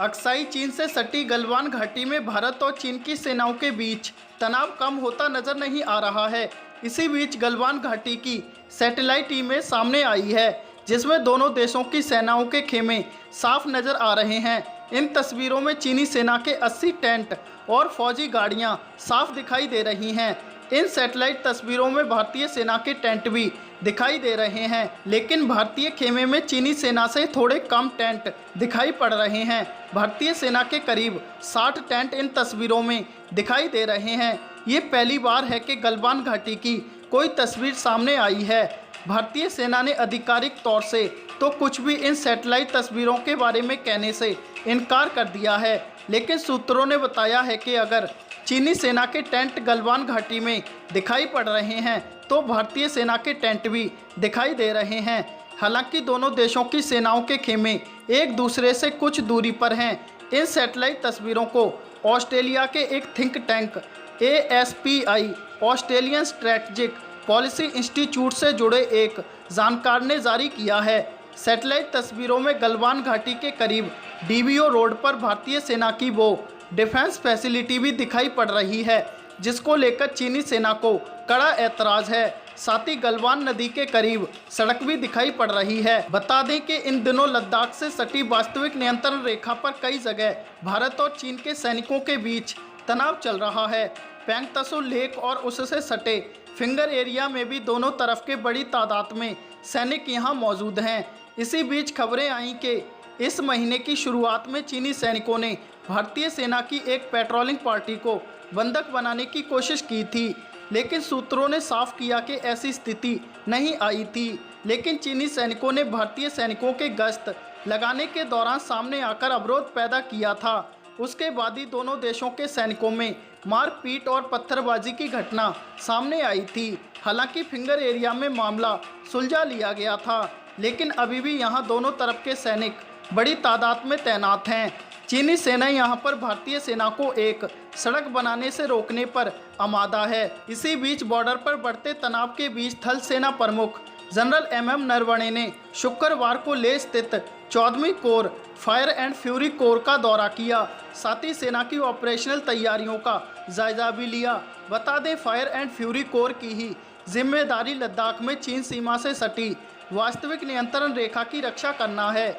Aksai चीन से सटी गलवान घाटी में भारत और चीन की सेनाओं के बीच तनाव कम होता नजर नहीं आ रहा है। इसी बीच गलवान घाटी की सैटेलाइट इमेज सामने आई है, जिसमें दोनों देशों की सेनाओं के खेमे साफ नजर आ रहे हैं। इन तस्वीरों में चीनी सेना के 80 टेंट और फौजी गाड़ियां साफ दिखाई दे रही हैं। इन सैटेलाइट तस्वीरों में भारतीय सेना के टेंट भी दिखाई दे रहे हैं, लेकिन भारतीय खेमे में चीनी सेना से थोड़े कम टेंट दिखाई पड़ रहे हैं। भारतीय सेना के करीब 60 टेंट इन तस्वीरों में दिखाई दे रहे हैं। ये पहली बार है कि गलवान घाटी की कोई तस्वीर सामने आई है। भारतीय सेना ने आधिकारिक तौर से तो कुछ भी इन सैटेलाइट तस्वीरों के बारे में कहने से इनकार कर दिया है, लेकिन सूत्रों ने बताया है कि अगर चीनी सेना के टेंट गलवान घाटी में दिखाई पड़ रहे हैं तो भारतीय सेना के टेंट भी दिखाई दे रहे हैं। हालांकि दोनों देशों की सेनाओं के खेमे एक दूसरे से कुछ दूरी पर हैं। इन सैटेलाइट तस्वीरों को ऑस्ट्रेलिया के एक think tank ASPI Australian strategic policy institute से जुड़े एक जानकार ने जारी किया है। सैटेलाइट तस्वीरों में गलवान घाटी के करीब DBO रोड पर भारतीय सेना की वो डिफेंस फैसिलिटी भी दिखाई पड़ रही है, जिसको लेकर चीनी सेना को कड़ा ऐतराज है। साथ ही गलवान नदी के करीब सड़क भी दिखाई पड़ रही है। बता दें कि इन दिनों लद्दाख से सटी वास्तविक नियंत्रण रेखा पर कई जगह भारत और चीन के सैनिकों के बीच तनाव चल रहा है। पैंगतसू लेक और उससे सटे फिंगर एरिया में भी दोनों तरफ के बड़ी तादाद में सैनिक यहां मौजूद हैं। इसी बीच खबरें आईं कि इस महीने की शुरुआत में चीनी सैनिकों ने भारतीय सेना की एक पेट्रोलिंग पार्टी को बंधक बनाने की कोशिश की थी, लेकिन सूत्रों ने साफ किया कि ऐसी स्थिति नहीं आई थी। लेकिन चीनी सैनिकों ने भारतीय सैनिकों के गश्त लगाने के दौरान सामने आकर अवरोध पैदा किया था। उसके बाद ही दोनों देशों के सैनिकों में मारपीट और पत्थरबाजी की घटना सामने आई थी। हालांकि फिंगर एरिया में मामला सुलझा लिया गया था, लेकिन अभी भी यहां दोनों तरफ के सैनिक बड़ी तादाद में तैनात हैं। चीनी सेना यहां पर भारतीय सेना को एक सड़क बनाने से रोकने पर आमादा है। इसी बीच बॉर्डर पर बढ़ते तनाव के बीच थल सेना प्रमुख जनरल MM नरवणे ने शुक्रवार को लेह स्थित 14वीं corps fire and fury corps का दौरा किया। साथ ही सेना की ऑपरेशनल तैयारियों का जायजा भी लिया। बता दें, फायर एंड फ्यूरी कोर की ही जिम्मेदारी लद्दाख में चीन सीमा से सटी वास्तविक नियंत्रण रेखा की रक्षा करना है।